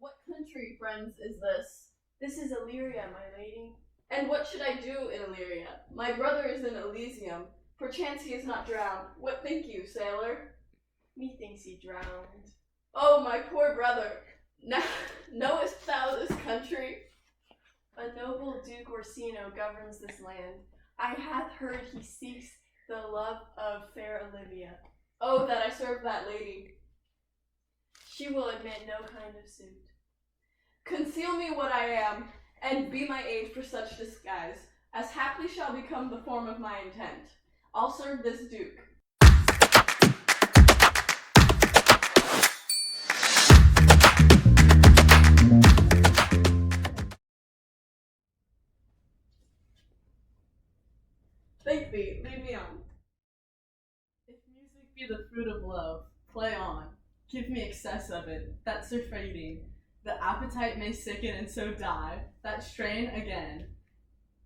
What country, friends, is this? This is Illyria, my lady. And what should I do in Illyria? My brother is in Elysium. Perchance he is not drowned. What think you, sailor? Methinks he drowned. Oh, my poor brother! Now, knowest thou this country? A noble Duke Orsino governs this land. I hath heard he seeks the love of fair Olivia. Oh, that I serve that lady. She will admit no kind of suit. Conceal me what I am, and be my aid for such disguise, as haply shall become the form of my intent. I'll serve this Duke. Thank thee, lead me on. If music be the fruit of love, play on. Give me excess of it, that surfeiting. The appetite may sicken and so die, that strain again.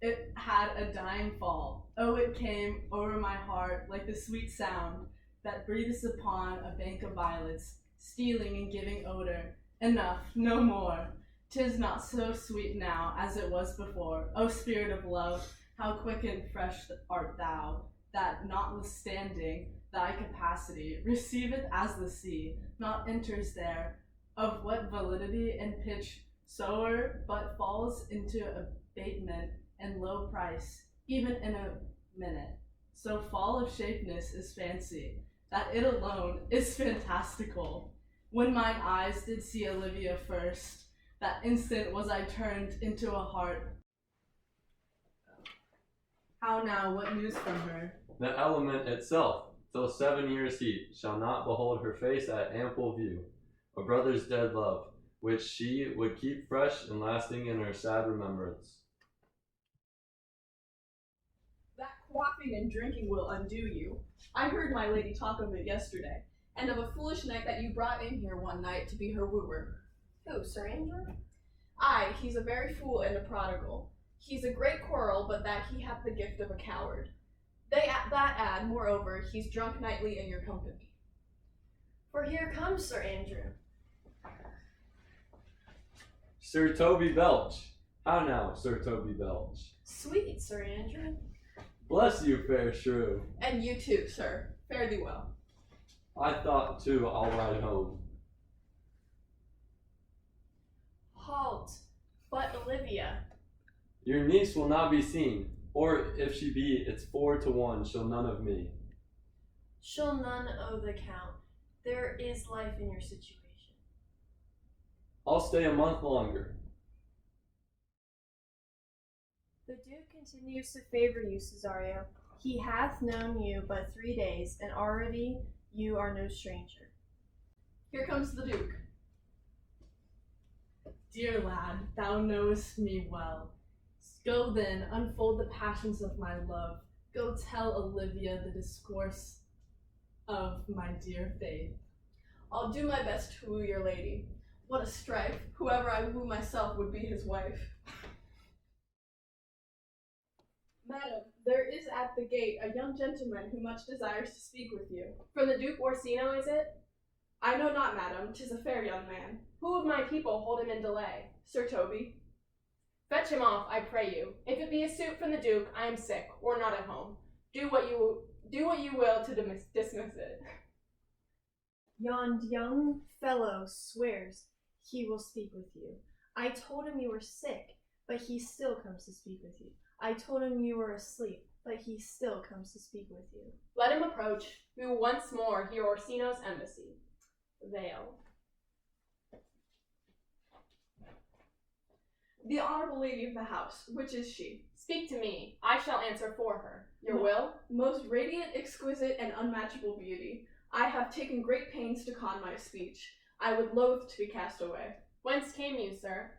It had a dying fall. Oh, it came over my heart like the sweet sound that breathes upon a bank of violets, stealing and giving odor. Enough, no more. 'Tis not so sweet now as it was before. O spirit of love, how quick and fresh art thou, that notwithstanding thy capacity receiveth as the sea, not enters there, of what validity and pitch soever, but falls into abatement and low price, even in a minute. So fall of shapeness is fancy, that it alone is fantastical. When mine eyes did see Olivia first, that instant was I turned into a heart. How now, what news from her? The element itself, till 7 years' heat, shall not behold her face at ample view. A brother's dead love, which she would keep fresh and lasting in her sad remembrance. That quaffing and drinking will undo you. I heard my lady talk of it yesterday, and of a foolish knight that you brought in here one night to be her wooer. Who, Sir Andrew? Aye, he's a very fool and a prodigal. He's a great quarrel, but that he hath the gift of a coward. That add, moreover, he's drunk nightly in your company. For here comes Sir Andrew. Sir Toby Belch. How now, Sir Toby Belch? Sweet Sir Andrew. Bless you, fair shrew. And you too, sir. Fare thee well. I thought, too, I'll ride home. Halt, but Olivia. Your niece will not be seen, or if she be, it's 4 to 1, she'll none of me. She'll none owe the count. There is life in your situation. I'll stay a month longer. The Duke continues to favor you, Cesario. He hath known you but 3 days, and already you are no stranger. Here comes the Duke. Dear lad, thou knowest me well. Go then, unfold the passions of my love. Go tell Olivia the discourse of my dear faith. I'll do my best to woo your lady. What a strife! Whoever I woo myself would be his wife. Madam, there is at the gate a young gentleman who much desires to speak with you. From the Duke Orsino, is it? I know not, madam, 'tis a fair young man. Who of my people hold him in delay? Sir Toby. Fetch him off, I pray you. If it be a suit from the Duke, I am sick, or not at home. Do what you will to dismiss it. Yon young fellow swears he will speak with you. I told him you were sick, but he still comes to speak with you. I told him you were asleep, but he still comes to speak with you. Let him approach. We will once more hear Orsino's embassy. Veil. The honorable lady of the house, which is she? Speak to me. I shall answer for her. Your No. will? Most radiant, exquisite, and unmatchable beauty. I have taken great pains to con my speech. I would loathe to be cast away. Whence came you, sir?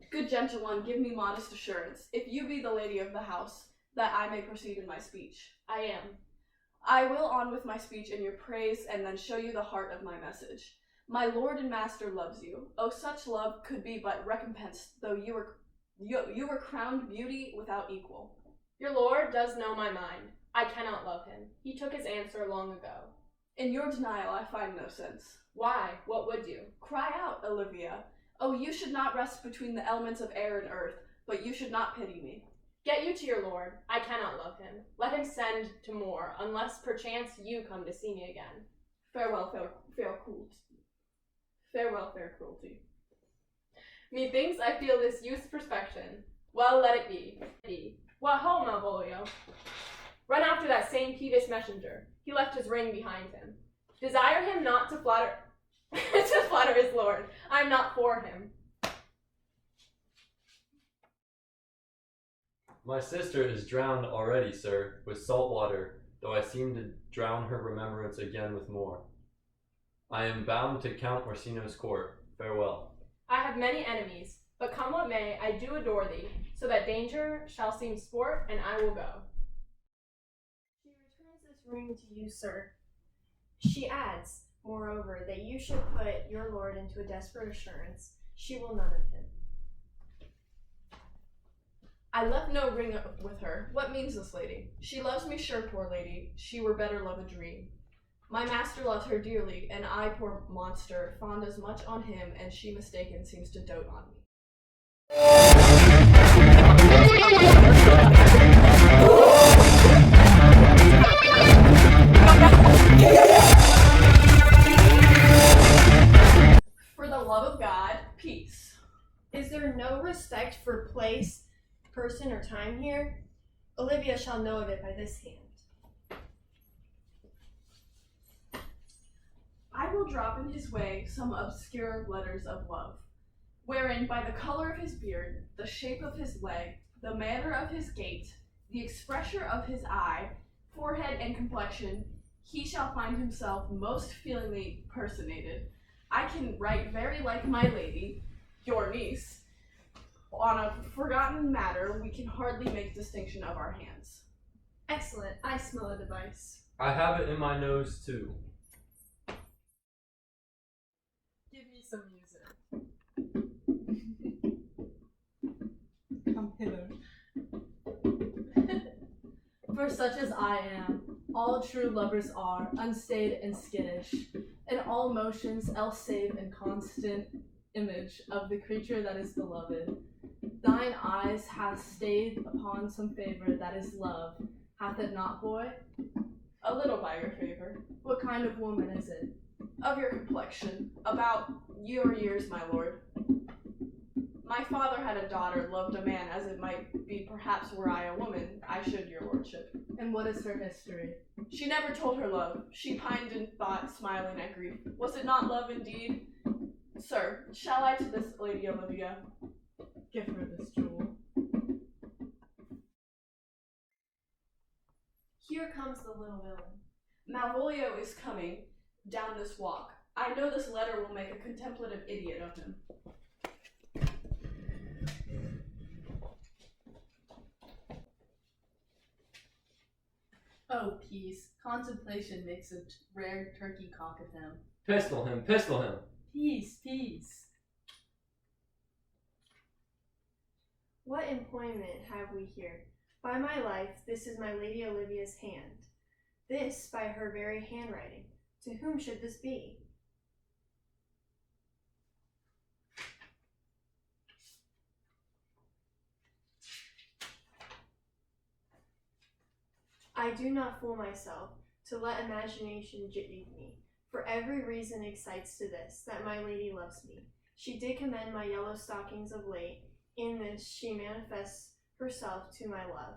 Good gentle one, give me modest assurance, if you be the lady of the house, that I may proceed in my speech. I am. I will on with my speech in your praise, and then show you the heart of my message. My lord and master loves you. Oh, such love could be but recompensed, though you were crowned beauty without equal. Your lord does know my mind. I cannot love him. He took his answer long ago. In your denial I find no sense. Why? What would you? Cry out, Olivia. Oh, you should not rest between the elements of air and earth, but you should not pity me. Get you to your lord. I cannot love him. Let him send to more, unless perchance you come to see me again. Farewell, fair cruelty. Farewell, fair cruelty. Methinks I feel this youth's perspection. Well, let it be. What ho, Malvolio? Run after that same peevish messenger. He left his ring behind him. Desire him not to flatter to flatter his lord. I am not for him. My sister is drowned already, sir, with salt water, though I seem to drown her remembrance again with more. I am bound to Count Orsino's court. Farewell. I have many enemies, but come what may, I do adore thee, so that danger shall seem sport, and I will go. She returns this ring to you, sir. She adds, moreover, that you should put your lord into a desperate assurance. She will none of him. I left no ring with her. What means this lady? She loves me sure, poor lady. She were better love a dream. My master loves her dearly, and I, poor monster, fond as much on him, and she mistaken seems to dote on me. For the love of God, peace. Is there no respect for place, person, or time here? Olivia shall know of it by this hand. I will drop in his way some obscure letters of love, wherein by the color of his beard, the shape of his leg, the manner of his gait, the expression of his eye, forehead, and complexion, he shall find himself most feelingly personated. I can write very like my lady, your niece. On a forgotten matter, we can hardly make distinction of our hands. Excellent. I smell a device. I have it in my nose, too. Give me some music. Come hither. For such as I am, all true lovers are, unstaid and skittish, in all motions else save in constant image of the creature that is beloved. Thine eyes hath stayed upon some favor that is love. Hath it not, boy? A little by your favor. What kind of woman is it? Of your complexion, about your years, my lord. My father had a daughter, loved a man, as it might be perhaps were I a woman, I should, your lordship. And what is her history? She never told her love. She pined in thought, smiling at grief. Was it not love indeed? Sir, shall I to this lady Olivia? Give her this jewel. Here comes the little villain. Malvolio is coming down this walk. I know this letter will make a contemplative idiot of him. Oh, peace. Contemplation makes a rare turkey cock of him. Pistol him, pistol him. Peace, peace. What employment have we here? By my life, this is my Lady Olivia's hand. This by her very handwriting. To whom should this be? I do not fool myself, to let imagination jade me, for every reason excites to this, that my lady loves me. She did commend my yellow stockings of late, in this she manifests herself to my love.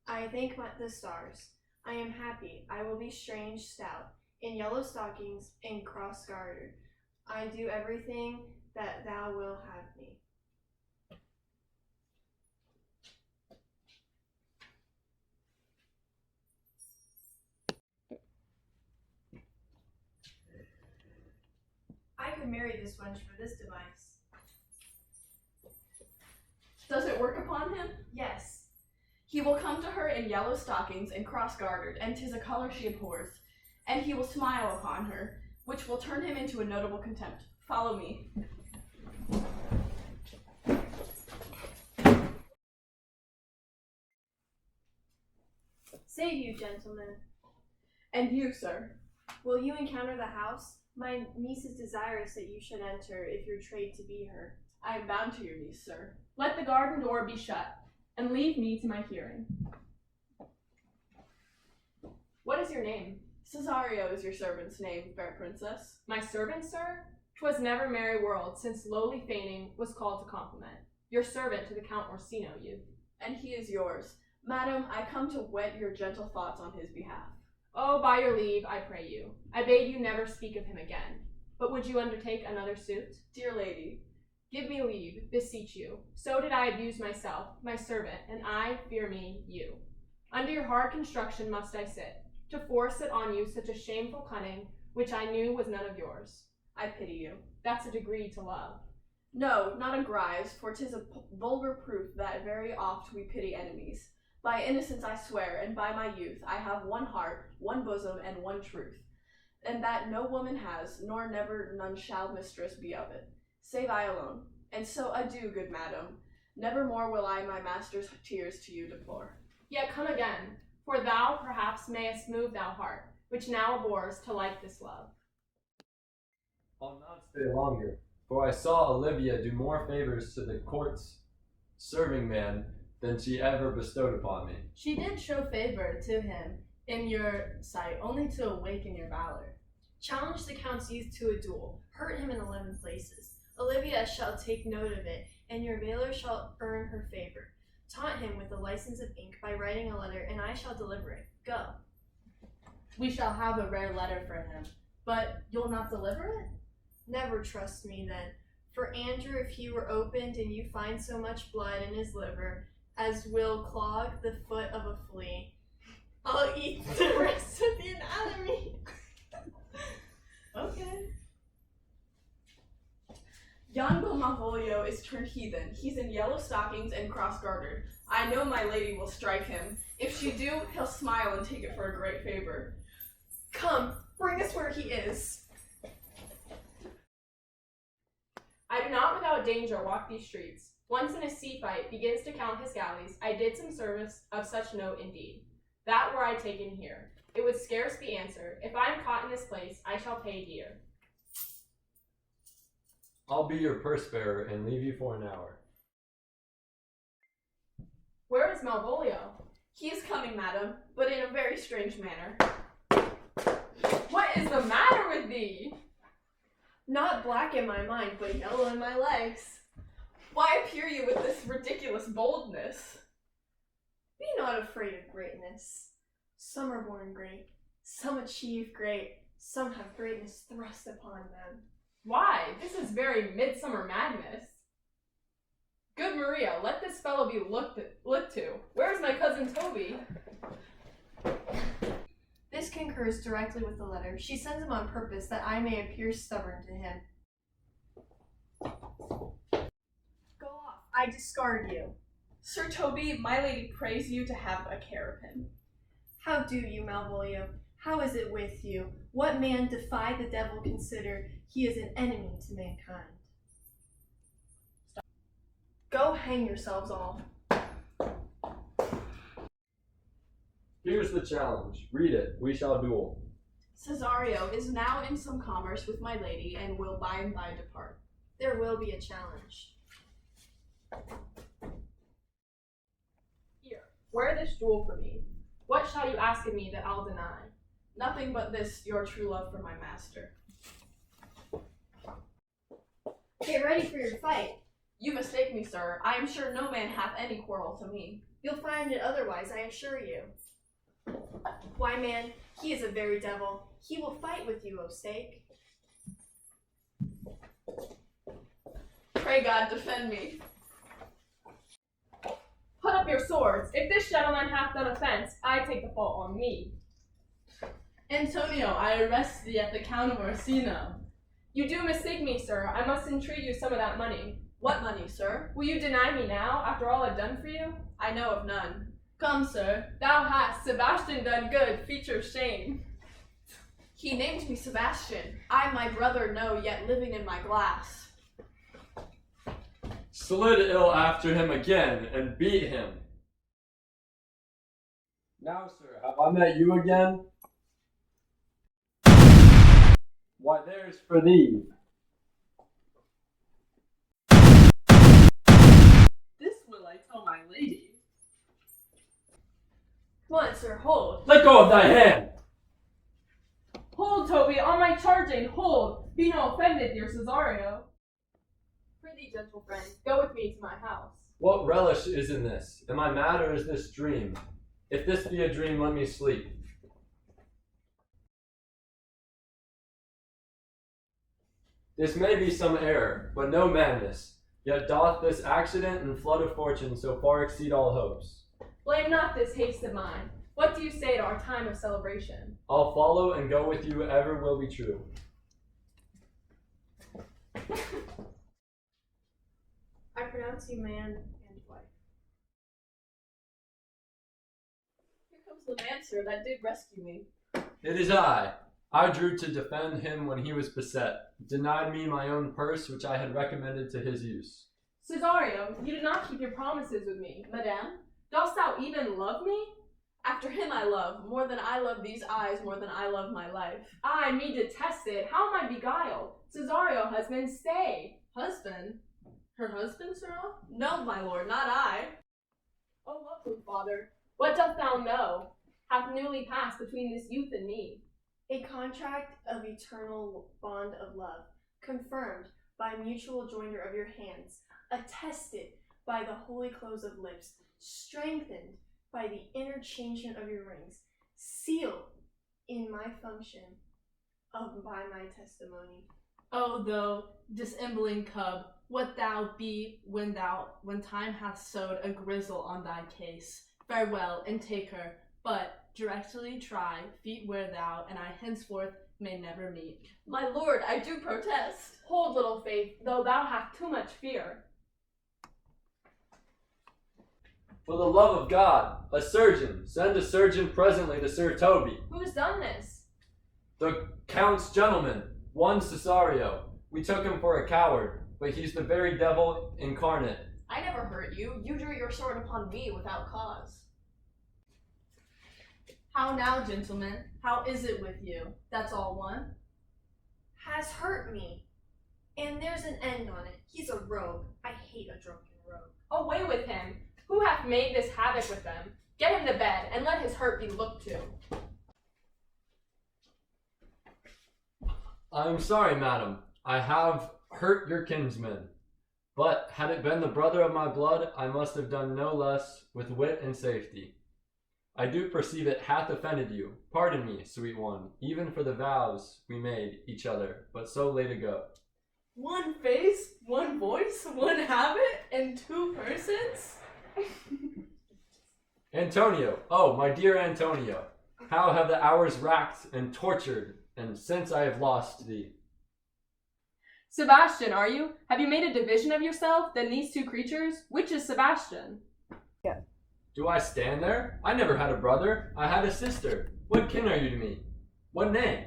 I thank the stars. I am happy, I will be strange stout, in yellow stockings and cross gartered. I do everything that thou wilt have me. I could marry this wench for this device. Does it work upon him? Yes. He will come to her in yellow stockings and cross-gartered, and 'tis a color she abhors. And he will smile upon her, which will turn him into a notable contempt. Follow me. Save you, gentlemen. And you, sir. Will you encounter the house? My niece is desirous that you should enter if you're trade to be her. I am bound to your niece, sir. Let the garden door be shut, and leave me to my hearing. What is your name? Cesario is your servant's name, fair princess. My servant, sir? 'Twas never merry world since lowly feigning was called to compliment. Your servant to the Count Orsino, youth. And he is yours. Madam, I come to whet your gentle thoughts on his behalf. Oh, by your leave, I pray you. I bade you never speak of him again. But would you undertake another suit? Dear lady, give me leave, beseech you. So did I abuse myself, my servant, and I, fear me, you. Under your hard construction must I sit, to force it on you such a shameful cunning, which I knew was none of yours. I pity you. That's a degree to love. No, not a grise, for 'tis a vulgar proof that very oft we pity enemies. By innocence I swear, and by my youth, I have one heart, one bosom, and one truth, and that no woman has, nor never none shall mistress be of it, save I alone. And so adieu, good madam. Never more will I my master's tears to you deplore. Yet come again, for thou perhaps mayest move thou heart, which now abhors to like this love. I'll not stay longer, for I saw Olivia do more favors to the court's serving man than she ever bestowed upon me. She did show favor to him in your sight, only to awaken your valor. Challenge the Count's youth to a duel. Hurt him in 11 places. Olivia shall take note of it, and your valor shall earn her favor. Taunt him with the license of ink by writing a letter, and I shall deliver it. Go. We shall have a rare letter for him, but you'll not deliver it? Never trust me then. For Andrew, if he were opened and you find so much blood in his liver as will clog the foot of a flea, I'll eat the rest of the anatomy. Okay. Yon Malvolio is turned heathen. He's in yellow stockings and cross-gartered. I know my lady will strike him. If she do, he'll smile and take it for a great favor. Come, bring us where he is. I do not without danger walk these streets. Once in a sea fight begins to count his galleys, I did some service of such note indeed. That were I taken here, it would scarce be answered. If I am caught in this place, I shall pay dear. I'll be your purse bearer and leave you for an hour. Where is Malvolio? He is coming, madam, but in a very strange manner. What is the matter with thee? Not black in my mind, but yellow in my legs. Why appear you with this ridiculous boldness? Be not afraid of greatness. Some are born great, some achieve great, some have greatness thrust upon them. Why, this is very midsummer madness. Good Maria, let this fellow be looked to. Where is my cousin Toby? This concurs directly with the letter. She sends him on purpose that I may appear stubborn to him. Go off, I discard you. Sir Toby, my lady prays you to have a care of him. How do you, Malvolio? How is it with you? What man defy the devil consider he is an enemy to mankind? Go hang yourselves all. Here's the challenge. Read it. We shall duel. Cesario is now in some commerce with my lady and will by and by depart. There will be a challenge. Here, wear this jewel for me. What shall you ask of me that I'll deny? Nothing but this, your true love for my master. Get ready for your fight. You mistake me, sir. I am sure no man hath any quarrel to me. You'll find it otherwise, I assure you. Why, man, he is a very devil. He will fight with you, O stake. Pray God defend me. Put up your swords. If this gentleman hath done offense, I take the fault on me. Antonio, I arrest thee at the Count of Orsino. You do mistake me, sir. I must entreat you some of that money. What money, sir? Will you deny me now, after all I've done for you? I know of none. Come, sir. Thou hast, Sebastian, done good, feature shame. He named me Sebastian. I my brother know, yet living in my glass. Slid ill after him again and beat him. Now, sir, have I met you again? Why, there's for thee. This will I tell my lady. Come on, sir, hold. Let go of thy hand! Hold, Toby, on my charging, hold. Be no offended, dear Cesario. Prithee, gentle friend, go with me to my house. What relish is in this? Am I mad, or is this dream? If this be a dream, let me sleep. This may be some error, but no madness. Yet doth this accident and flood of fortune so far exceed all hopes. Blame not this haste of mine. What do you say to our time of celebration? I'll follow and go with you ever will be true. I pronounce you man and wife. Here comes the man, sir, that did rescue me. It is I. I drew to defend him when he was beset, denied me my own purse which I had recommended to his use. Cesario, you did not keep your promises with me. Madame, Dost thou even love me? after him I love, more than I love these eyes, more than I love my life. I, me detested, how am I beguiled? Cesario, husband, stay. Husband? Her husband, Sirrah? No, my lord, not I. O lovely father, what dost thou know hath newly passed between this youth and me? A contract of eternal bond of love, confirmed by mutual joinder of your hands, attested by the holy close of lips, strengthened by the interchangement of your rings, sealed in my function by my testimony. O thou dissembling cub, what thou be when time hath sowed a grizzle on thy case. Farewell, and take her, but directly try feet where thou and I henceforth may never meet. My lord, I do protest. Hold, little faith, though thou hast too much fear. For the love of God, a surgeon, send a surgeon presently to Sir Toby. Who's done this? The Count's gentleman, one Cesario. We took him for a coward, but he's the very devil incarnate. I never hurt you. You drew your sword upon me without cause. How now, gentlemen? How is it with you? That's all one? Has hurt me, and there's an end on it. He's a rogue. I hate a drunken rogue. Away with him! Who hath made this havoc with them? Get him to bed, and let his hurt be looked to. I am sorry, madam. I have hurt your kinsman. But had it been the brother of my blood, I must have done no less with wit and safety. I do perceive it hath offended you. Pardon me, sweet one, even for the vows we made each other, but so late ago. One face, one voice, one habit, and two persons? Antonio, oh, my dear Antonio, how have the hours racked and tortured, and since I have lost thee. Sebastian, are you? Have you made a division of yourself, than these two creatures? Which is Sebastian? Do I stand there? I never had a brother. I had a sister. What kin are you to me? What name?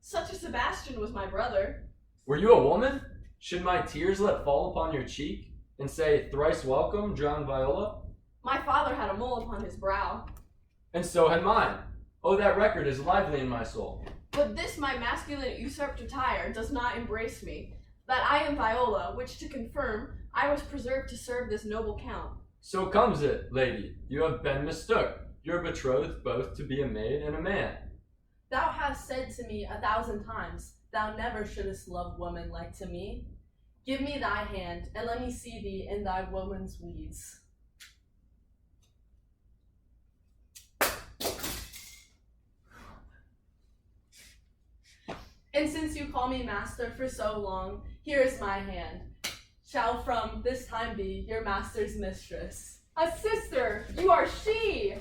Such a Sebastian was my brother. Were you a woman? Should my tears let fall upon your cheek, and say, thrice welcome, drowned Viola? My father had a mole upon his brow. And so had mine. Oh, that record is lively in my soul. But this my masculine usurped attire does not embrace me, that I am Viola, which to confirm, I was preserved to serve this noble count. So comes it, lady, you have been mistook. You're betrothed both to be a maid and a man. Thou hast said to me 1,000 times, thou never shouldest love woman like to me. Give me thy hand, and let me see thee in thy woman's weeds. And since you call me master for so long, here is my hand. Shall from this time be your master's mistress. A sister! You are she!